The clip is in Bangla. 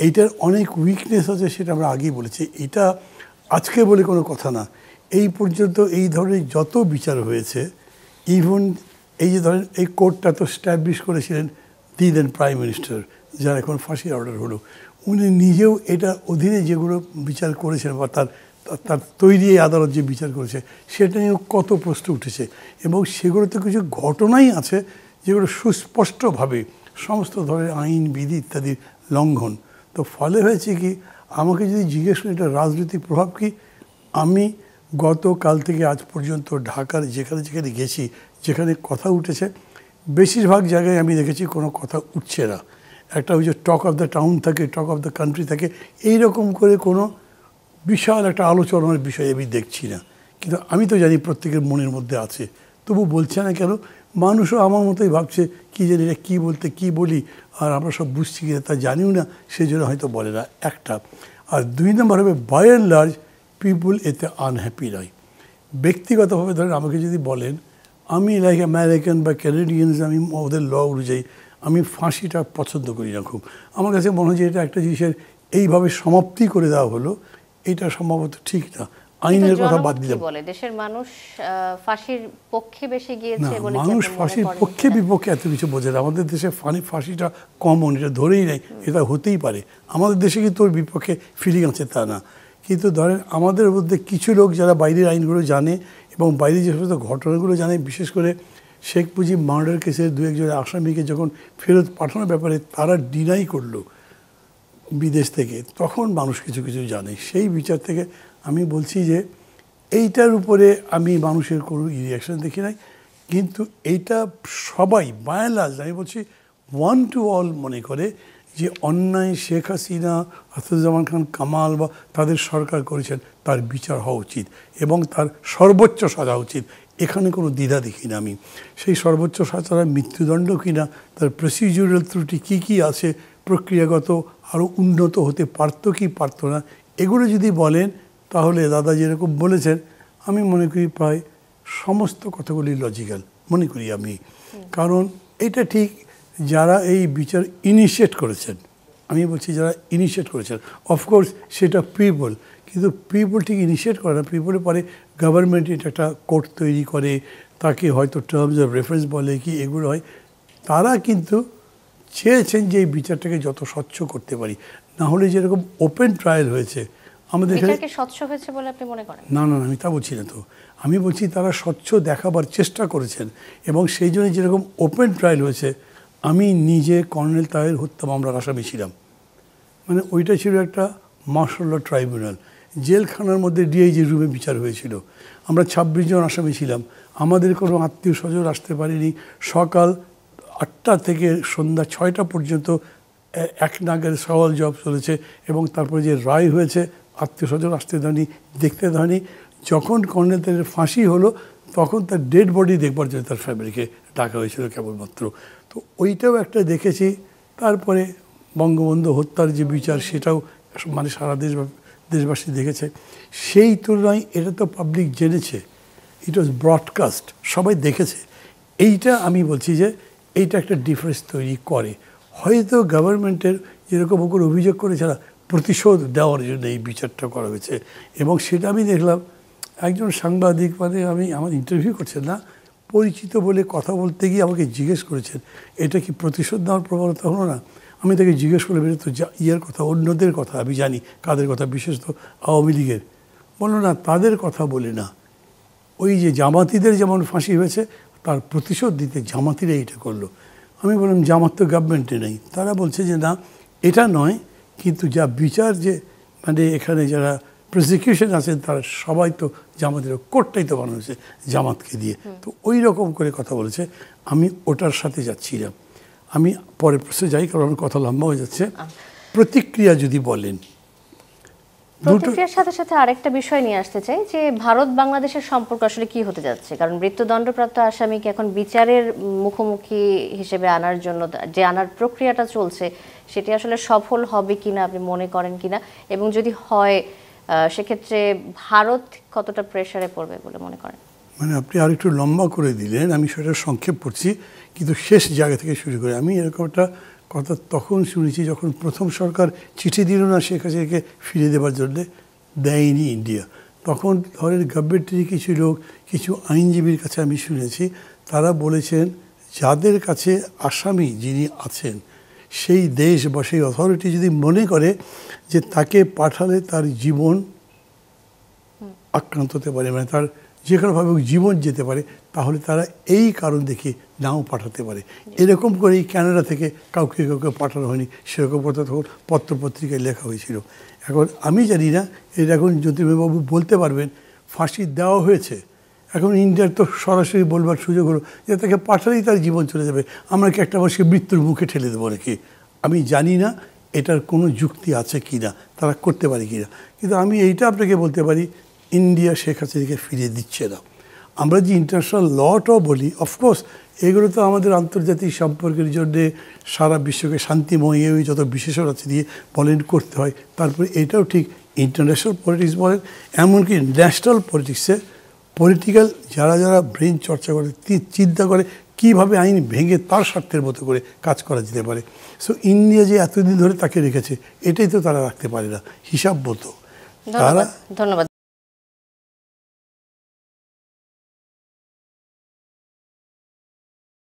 এইটার অনেক উইকনেস আছে, সেটা আমরা আগেই বলেছি। এটা আজকে বলে কোনো কথা না, এই পর্যন্ত এই ধরনের যত বিচার হয়েছে, ইভেন এই যে ধরেন এই কোর্টটা তো স্ট্যাবলিশ করেছিলেন দিলেন প্রাইম মিনিস্টার, যার এখন ফাঁসির অর্ডার হলো, উনি নিজেও এটা অধীনে যেগুলো বিচার করেছেন বা তার তৈরি আদালত যে বিচার করেছে সেটা নিয়েও কত প্রশ্ন উঠেছে, এবং সেগুলোতে কিছু ঘটনাই আছে যেগুলো সুস্পষ্টভাবে সমস্ত ধরনের আইন বিধি ইত্যাদির লঙ্ঘন। তো ফলে হয়েছে কি, আমাকে যদি জিজ্ঞেস করেন এটা রাজনৈতিক প্রভাব কি, আমি গতকাল থেকে আজ পর্যন্ত ঢাকার যেখানে যেখানে গেছি, যেখানে কথা উঠেছে, বেশিরভাগ জায়গায় আমি দেখেছি কোনো কথা উঠছে না। একটা ওই যে টক অফ দ্য টাউন থাকে, টক অফ দ্য কান্ট্রি থাকে, এইরকম করে কোনো বিশাল একটা আলোচনার বিষয় আমি দেখছি না। কিন্তু আমি তো জানি প্রত্যেকের মনের মধ্যে আছে, তবু বলছে না কেন? মানুষও আমার মতোই ভাবছে কী জানি এটা কী বলতে কী বলি, আর আমরা সব বুঝছি কিনা তা জানিও না, সেই জন্য হয়তো বলে না, একটা। আর দুই নম্বর হবে, বাই অ্যান্ড লার্জ পিপুল এতে আনহ্যাপি নয়। ব্যক্তিগতভাবে ধরেন আমাকে যদি বলেন, আমি লাইক আমেরিকান বা ক্যানাডিয়ানস, আমি ওদের ল অনুযায়ী আমি ফাঁসিটা পছন্দ করি না খুব। আমার কাছে মনে হয় যে এটা একটা জিনিসের এইভাবে সমাপ্তি করে দেওয়া হলো, এটা সম্ভবত ঠিক না। আইনের কথা বাদ দিলাম, বলে দেশের মানুষ ফাঁসির পক্ষে বেশি গিয়েছে বলে মানুষ ফাঁসির পক্ষে বিপক্ষে এত কিছু বোঝে না। আমাদের দেশে ফাঁসিটা কমন, এটা ধরেই নেই, এটা হতেই পারে। আমাদের দেশে কিন্তু ওর বিপক্ষে ফিলিং আছে তা না, কিন্তু ধরেন আমাদের মধ্যে কিছু লোক যারা বাইরের আইনগুলো জানে এবং বাইরে যে সমস্ত ঘটনাগুলো জানে, বিশেষ করে শেখ মুজিব মার্ডার কেসের দু একজন আসামিকে যখন ফেরত পাঠানোর ব্যাপারে তারা ডিনাই করলো বিদেশ থেকে, তখন মানুষ কিছু কিছু জানে। সেই বিচার থেকে আমি বলছি যে এইটার উপরে আমি মানুষের কোনো রিয়াকশন দেখি নাই, কিন্তু এইটা সবাই বাই অ্যান্ড লার্জ আমি বলছি ওয়ান টু অল মনে করে যে অন্যায় শেখ হাসিনা, আসাদুজ্জামান খান কামাল বা তাদের সরকার করেছেন, তার বিচার হওয়া উচিত এবং তার সর্বোচ্চ সাজা উচিত। এখানে কোনো দ্বিধা দেখি না আমি। সেই সর্বোচ্চ সাজা মৃত্যুদণ্ড কিনা, তার প্রসিডিউরাল ত্রুটি কী কী আছে, প্রক্রিয়াগত আরও উন্নত হতে পারত কি পারত না, এগুলো যদি বলেন তাহলে দাদা যেরকম বলেছেন, আমি মনে করি প্রায় সমস্ত কথাগুলি লজিক্যাল মনে করি আমি। কারণ এটা ঠিক, যারা এই বিচার ইনিশিয়েট করেছেন, আমি বলছি যারা ইনিশিয়েট করেছেন, অফকোর্স সেটা পিপল, কিন্তু পিপল ঠিক ইনিশিয়েট করে না। পিপলের পরে গভর্নমেন্ট এটা একটা কোর্ট তৈরি করে, তাকে হয়তো টার্মস অফ রেফারেন্স বলে কি এগুলো হয়, তারা কিন্তু চেয়েছেন যে এই বিচারটাকে যত স্বচ্ছ করতে পারি, না হলে যেরকম ওপেন ট্রায়াল হয়েছে আমাদের এখানে স্বচ্ছ হয়েছে বলে আপনি মনে করেন? না না, আমি তা বলছি না তো, আমি বলছি তারা স্বচ্ছ দেখাবার চেষ্টা করেছেন এবং সেই জন্য যেরকম ওপেন ট্রায়াল হয়েছে। আমি নিজে কর্নেল তাহের হত্যা মামলার আসামি ছিলাম, মানে ওইটা ছিল একটা মার্শাল ল ট্রাইব্যুনাল, জেলখানার মধ্যে ডিআইজি রুমে বিচার হয়েছিল। আমরা 26 জন আসামি ছিলাম, আমাদের কোনো আত্মীয় স্বজন আসতে পারেনি। সকাল 8টা থেকে সন্ধ্যা 6টা পর্যন্ত এক নাগের সওয়াল জবাব চলেছে এবং তারপরে যে রায় হয়েছে, আত্মীয় স্বজন আসতে দেয়নি, দেখতে দেয়নি। যখন কর্নেল তাহের ফাঁসি হলো তখন তার ডেড বডি দেখবার জন্য তার ফ্যামিলিকে ডাকা হয়েছিল কেবলমাত্র। তো ওইটাও একটা দেখেছি। তারপরে বঙ্গবন্ধু হত্যার যে বিচার, সেটাও মানে সারা দেশবাসী দেখেছে। সেই তুলনায় এটা তো পাবলিক জেনেছে, ইট ওয়াজ ব্রডকাস্ট, সবাই দেখেছে। এইটা আমি বলছি যে এইটা একটা ডিফারেন্স তৈরি করে। হয়তো গভর্নমেন্টের যেরকম ওপর অভিযোগ করেছে না, প্রতিশোধ দেওয়ার জন্য এই বিচারটা করা হয়েছে। এবং সেটা আমি দেখলাম একজন সাংবাদিক, মানে আমার ইন্টারভিউ করছেন না, পরিচিত বলে কথা বলতে গিয়ে আমাকে জিজ্ঞেস করেছেন এটা কি প্রতিশোধ নেওয়ার প্রবণতা হলো না। আমি তাকে জিজ্ঞেস করে বেরো তো ইয়ের কথা, অন্যদের কথা আমি জানি কাদের কথা, বিশেষত আওয়ামী লীগের। বললো না, তাদের কথা বলে না, ওই যে জামাতিদের যেমন ফাঁসি হয়েছে তার প্রতিশোধ দিতে জামাতিরা এটা করলো। আমি বললাম জামাত তো গভর্নমেন্টে নেই। তারা বলছে যে না, এটা নয়, কিন্তু যা বিচার যে মানে এখানে যারা প্রসিকিউশন আছেন তারা সবাই তো জামাতের, কোর্টটাই তো বানানো হয়েছে জামাতকে দিয়ে। তো ওই রকম করে কথা বলেছে, আমি ওটার সাথে যাচ্ছিলাম। আমি পরের প্রশ্নে যাই, কারণ আমার কথা লম্বা হয়ে যাচ্ছে। প্রতিক্রিয়া যদি বলেন, প্রতিক্রিয়ার সাথে সাথে আরেকটা বিষয় নিয়ে আসতে চাই যে ভারত বাংলাদেশের সম্পর্ক আসলে কি হতে যাচ্ছে। কারণ মৃত্যুদণ্ডপ্রাপ্ত আসামিকে এখন বিচারের মুখোমুখি হিসেবে আনার জন্য যে আনার প্রক্রিয়াটা চলছে, সেটি আসলে সফল হবে কিনা আপনি মনে করেন কিনা, এবং যদি হয় সেক্ষেত্রে ভারত কতটা প্রেসারে পড়বে বলে মনে করেন? মানে আপনি আরেকটু লম্বা করে দিলেন, আমি সেটা সংক্ষেপ করছি, কিন্তু শেষ জায়গা থেকে শুরু করে আমি এরকম একটা কথা তখন শুনেছি যখন প্রথম সরকার চিঠি দিল না শেখ হাসিনাকে ফিরে দেওয়ার জন্যে, দেয়নি ইন্ডিয়া। তখন ধরেন গভর্নমেন্টের কিছু লোক, কিছু আইনজীবীর কাছে আমি শুনেছি, তারা বলেছেন যাদের কাছে আসামি যিনি আছেন সেই দেশ বা সেই অথরিটি যদি মনে করে যে তাকে পাঠালে তার জীবন আক্রান্ত হতে পারে, মানে তার যে কোনোভাবে জীবন যেতে পারে, তাহলে তারা এই কারণ দেখে নাও পাঠাতে পারে। এরকম করেই কানাডা থেকে কাউকে কাউকে পাঠানো হয়নি, সেরকম কথা তখন পত্রপত্রিকায় লেখা হয়েছিল। এখন আমি জানি না, এটা এখন জ্যোতির্ময়বাবু বলতে পারবেন, ফাঁসি দেওয়া হয়েছে, এখন ইন্ডিয়ার তো সরাসরি বলবার সুযোগ হলো যে তাকে পাঠালেই তার জীবন চলে যাবে, আমরা কি একটা মানুষকে মৃত্যুর মুখে ঠেলে দেবো নাকি? আমি জানি না এটার কোনো যুক্তি আছে কি না, তারা করতে পারে কি না। কিন্তু আমি এইটা আপনাকে বলতে পারি, ইন্ডিয়া শেখ হাসিনাকে ফিরিয়ে দিচ্ছে না। আমরা যে ইন্টারন্যাশনাল লটাও বলি, অফকোর্স এগুলো তো আমাদের আন্তর্জাতিক সম্পর্কের জন্যে সারা বিশ্বকে শান্তিময় ওই যত বিশেষণ আছে দিয়ে বলেন করতে হয়। তারপরে এটাও ঠিক, ইন্টারন্যাশনাল পলিটিক্স বলেন, এমনকি ন্যাশনাল পলিটিক্সে পলিটিক্যাল যারা যারা ব্রেন চর্চা করে, চিন্তা করে কীভাবে আইন ভেঙে তার স্বার্থের মতো করে কাজ করা যেতে পারে। সো ইন্ডিয়া যে এতদিন ধরে তাকে রেখেছে, এটাই তো তারা রাখতে পারে না হিসাব মতো। ধন্যবাদ।